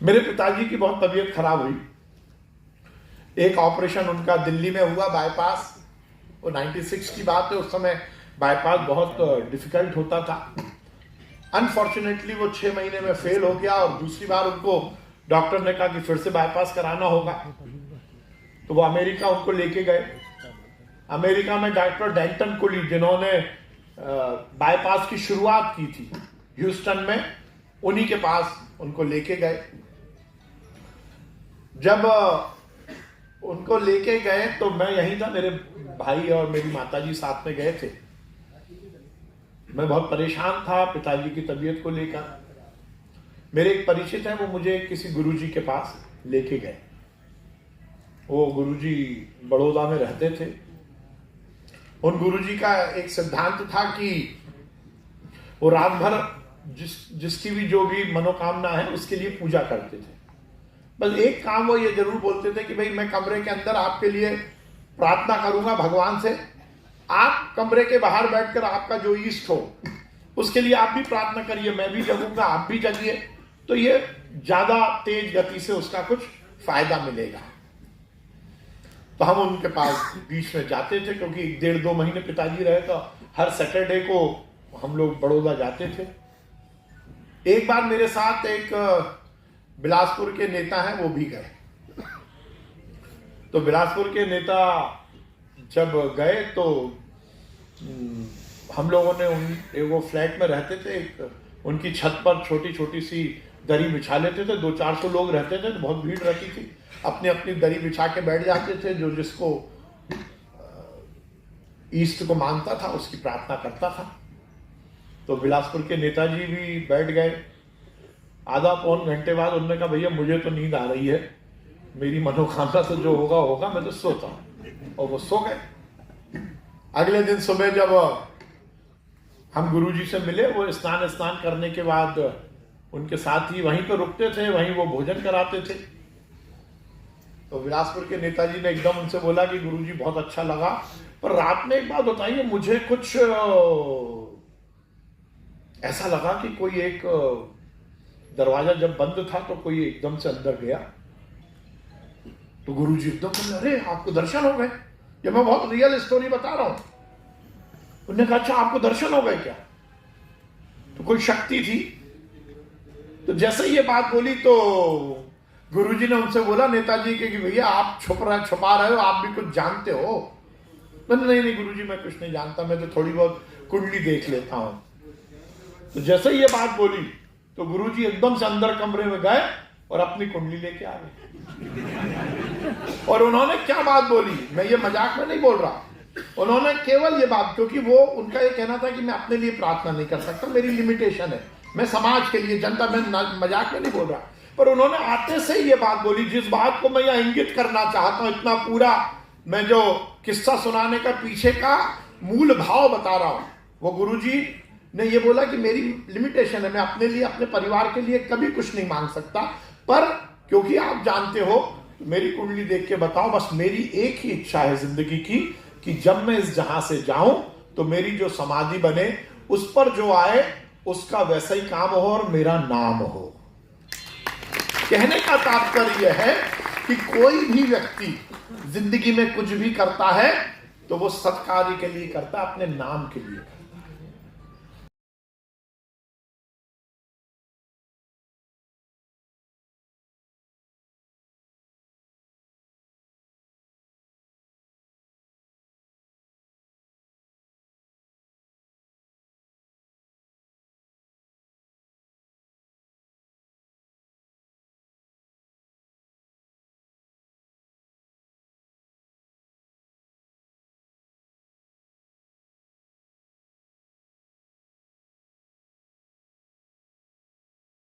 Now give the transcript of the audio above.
मेरे पिताजी की बहुत तबीयत खराब हुई। एक ऑपरेशन उनका दिल्ली में हुआ, बाईपास। वो 96 की बात है, उस समय बाईपास बहुत डिफिकल्ट होता था। अनफॉर्चुनेटली वो 6 महीने में फेल हो गया और दूसरी बार उनको डॉक्टर ने कहा कि फिर से बाईपास कराना होगा। तो वो अमेरिका उनको लेके गए। अमेरिका में डॉक्टर डेंटन कुली, जिन्होंने बाईपास की शुरुआत की थी ह्यूस्टन में, उन्हीं के पास उनको लेके गए। जब उनको लेके गए तो मैं यहीं था, मेरे भाई और मेरी माताजी साथ में गए थे। मैं बहुत परेशान था पिताजी की तबीयत को लेकर। मेरे एक परिचित हैं, वो मुझे किसी गुरुजी के पास लेके गए। वो गुरुजी बड़ौदा में रहते थे। उन गुरुजी का एक सिद्धांत था कि वो रात भर जिसकी भी जो भी मनोकामना है उसके लिए पूजा करते थे। बस एक काम वो ये जरूर बोलते थे कि भाई मैं कमरे के अंदर आपके लिए प्रार्थना करूंगा भगवान से, आप कमरे के बाहर बैठकर आपका जो इष्ट हो उसके लिए आप भी प्रार्थना करिए, मैं भी जगूंगा, आप भी जगिए, तो ये ज्यादा तेज गति से उसका कुछ फायदा मिलेगा। तो हम उनके पास बीच में जाते थे, क्योंकि 1.5-2 महीने पिताजी रहे तो हर सैटरडे को हम लोग बड़ौदा जाते थे। एक बार मेरे साथ एक बिलासपुर के नेता हैं, वो भी गए। तो बिलासपुर के नेता जब गए तो हम लोगों ने वो फ्लैट में रहते थे, उनकी छत पर छोटी छोटी सी दरी बिछा लेते थे। 200-400 लोग रहते थे, तो बहुत भीड़ रहती थी। अपनी अपनी दरी बिछा के बैठ जाते थे। जो जिसको ईस्ट को मानता था उसकी प्रार्थना करता था। तो बिलासपुर के नेताजी भी बैठ गए। आधा पौन घंटे बाद उन्होंने कहा, भैया मुझे तो नींद आ रही है, मेरी मनोकामना तो जो होगा होगा, मैं तो सोता हूं। और वो सो गए। अगले दिन सुबह जब हम गुरुजी से मिले, वो स्नान करने के बाद उनके साथ ही वहीं पर रुकते थे, वहीं वो भोजन कराते थे। तो बिलासपुर के नेताजी ने एकदम उनसे बोला कि गुरुजी बहुत अच्छा लगा, पर रात में एक बात बताइए, मुझे कुछ ऐसा लगा कि कोई एक दरवाजा जब बंद था तो कोई एकदम से अंदर गया। तो गुरुजी एकदम बोले, अरे आपको दर्शन हो गए? ये मैं बहुत रियल स्टोरी बता रहा हूं। उन्होंने कहा, अच्छा आपको दर्शन हो गए क्या? तो कोई शक्ति थी। तो जैसे ही ये बात बोली तो गुरुजी ने उनसे बोला नेताजी के कि भैया आप छुपा रहे हो, आप भी कुछ जानते हो? नहीं गुरुजी, मैं कुछ नहीं जानता, मैं तो थोड़ी बहुत कुंडली देख लेता हूं। तो जैसे ही ये बात बोली तो गुरुजी एकदम से अंदर कमरे में गए और अपनी कुंडली लेके आ गए। और उन्होंने क्या बात बोली, मैं ये मजाक में नहीं बोल रहा, उन्होंने केवल ये बात, क्योंकि वो उनका ये कहना था कि मैं अपने लिए प्रार्थना नहीं कर सकता, मेरी लिमिटेशन है, मैं समाज के लिए, जनता में, मजाक में नहीं बोल रहा, पर उन्होंने आते से ही ये बात बोली, जिस बात को मैं यहाँ इंगित करना चाहता हूं। इतना पूरा मैं जो किस्सा सुनाने का पीछे का मूल भाव बता रहा हूं। वो गुरुजी ने ये बोला कि मेरी लिमिटेशन है, मैं अपने लिए, अपने परिवार के लिए कभी कुछ नहीं मांग सकता, पर क्योंकि आप जानते हो, मेरी कुंडली देख के बताओ, बस मेरी एक ही इच्छा है जिंदगी की कि जब मैं इस जहां से जाऊं तो मेरी जो समाधि बने उस पर जो आए उसका वैसा ही काम हो और मेरा नाम हो। कहने का तात्पर्य है कि कोई भी व्यक्ति जिंदगी में कुछ भी करता है तो वो सत्कार्य के लिए करता है, अपने नाम के लिए।